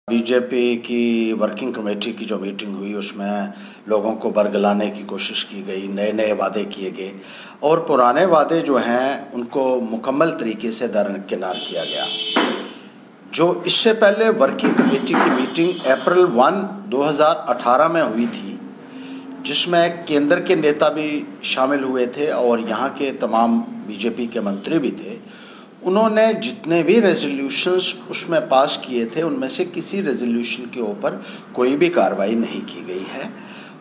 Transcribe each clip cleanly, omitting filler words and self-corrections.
BJP की working committee की जो मीटिंग हुई उसमें लोगों को बरगलाने की कोशिश की गई, नए नए वादे किए गए और पुराने वादे जो हैं उनको मुकम्मल तरीके से दरकिनार किया गया। जो इससे पहले वर्किंग कमेटी की मीटिंग अप्रैल 1, 2018 में हुई थी, जिसमें केंद्र के नेता भी शामिल हुए थे और यहाँ के तमाम बीजेपी के मंत्री भी थे। उन्होंने जितने भी रेजोल्यूशंस उसमें पास किए थे उनमें से किसी रेजोल्यूशन के ऊपर कोई भी कार्रवाई नहीं की गई है।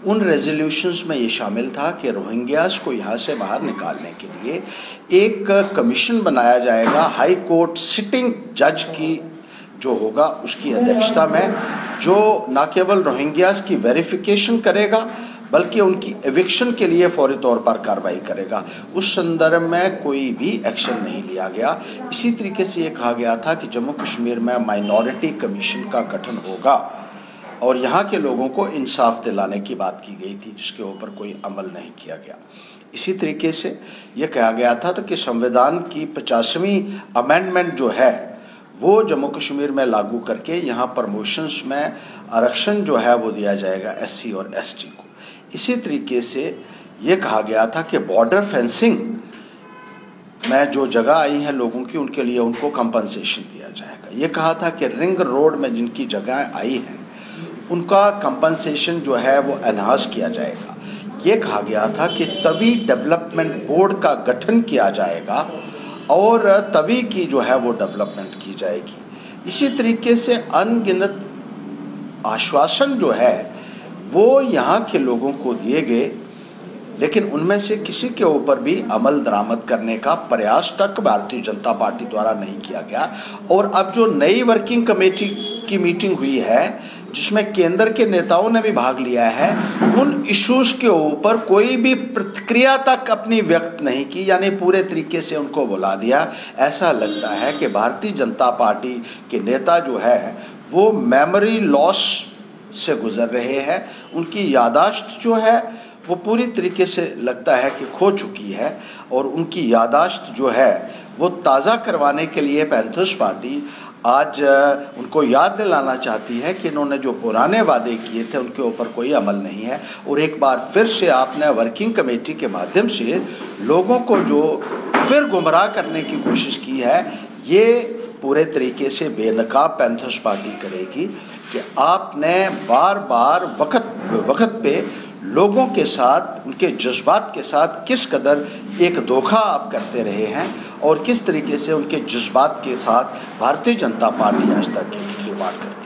उन रेजोल्यूशंस में ये शामिल था कि रोहिंग्यास को यहाँ से बाहर निकालने के लिए एक कमीशन बनाया जाएगा, हाई कोर्ट सिटिंग जज की जो होगा उसकी अध्यक्षता में, जो न केवल रोहिंग्यास की वेरिफिकेशन करेगा बल्कि उनकी एविक्शन के लिए फौरी तौर पर कार्रवाई करेगा। उस संदर्भ में कोई भी एक्शन नहीं लिया गया। इसी तरीके से ये कहा गया था कि जम्मू कश्मीर में माइनॉरिटी कमीशन का गठन होगा और यहाँ के लोगों को इंसाफ दिलाने की बात की गई थी, जिसके ऊपर कोई अमल नहीं किया गया। इसी तरीके से ये कहा गया था तो कि संविधान की 50वीं अमेंडमेंट जो है वो जम्मू कश्मीर में लागू करके यहाँ प्रमोशंस में आरक्षण जो है वो दिया जाएगा SC और ST को। इसी तरीके से ये कहा गया था कि बॉर्डर फेंसिंग में जो जगह आई है लोगों की, उनके लिए उनको कंपनसेशन दिया जाएगा। ये कहा था कि रिंग रोड में जिनकी जगह आई हैं उनका कंपनसेशन जो है वो एनहांस किया जाएगा। ये कहा गया था कि तवी डेवलपमेंट बोर्ड का गठन किया जाएगा और तवी की जो है वो डेवलपमेंट की जाएगी। इसी तरीके से अनगिनत आश्वासन जो है वो यहाँ के लोगों को दिए गए, लेकिन उनमें से किसी के ऊपर भी अमल दरामद करने का प्रयास तक भारतीय जनता पार्टी द्वारा नहीं किया गया। और अब जो नई वर्किंग कमेटी की मीटिंग हुई है जिसमें केंद्र के नेताओं ने भी भाग लिया है, उन इश्यूज के ऊपर कोई भी प्रतिक्रिया तक अपनी व्यक्त नहीं की, यानी पूरे तरीके से उनको बुला दिया। ऐसा लगता है कि भारतीय जनता पार्टी के नेता जो है वो मेमोरी लॉस से गुजर रहे हैं। उनकी यादाश्त जो है वो पूरी तरीके से लगता है कि खो चुकी है और उनकी यादाश्त जो है वो ताज़ा करवाने के लिए पैंथर्स पार्टी आज उनको याद दिलाना चाहती है कि इन्होंने जो पुराने वादे किए थे उनके ऊपर कोई अमल नहीं है। और एक बार फिर से आपने वर्किंग कमेटी के माध्यम से लोगों को जो फिर गुमराह करने की कोशिश की है, ये पूरे तरीके से बेनकाब पैंथर्स पार्टी करेगी कि आपने बार बार वक्त पे लोगों के साथ, उनके जज्बात के साथ किस कदर एक धोखा आप करते रहे हैं और किस तरीके से उनके जज्बात के साथ भारतीय जनता पार्टी आज तक खिलवाड़ करती है।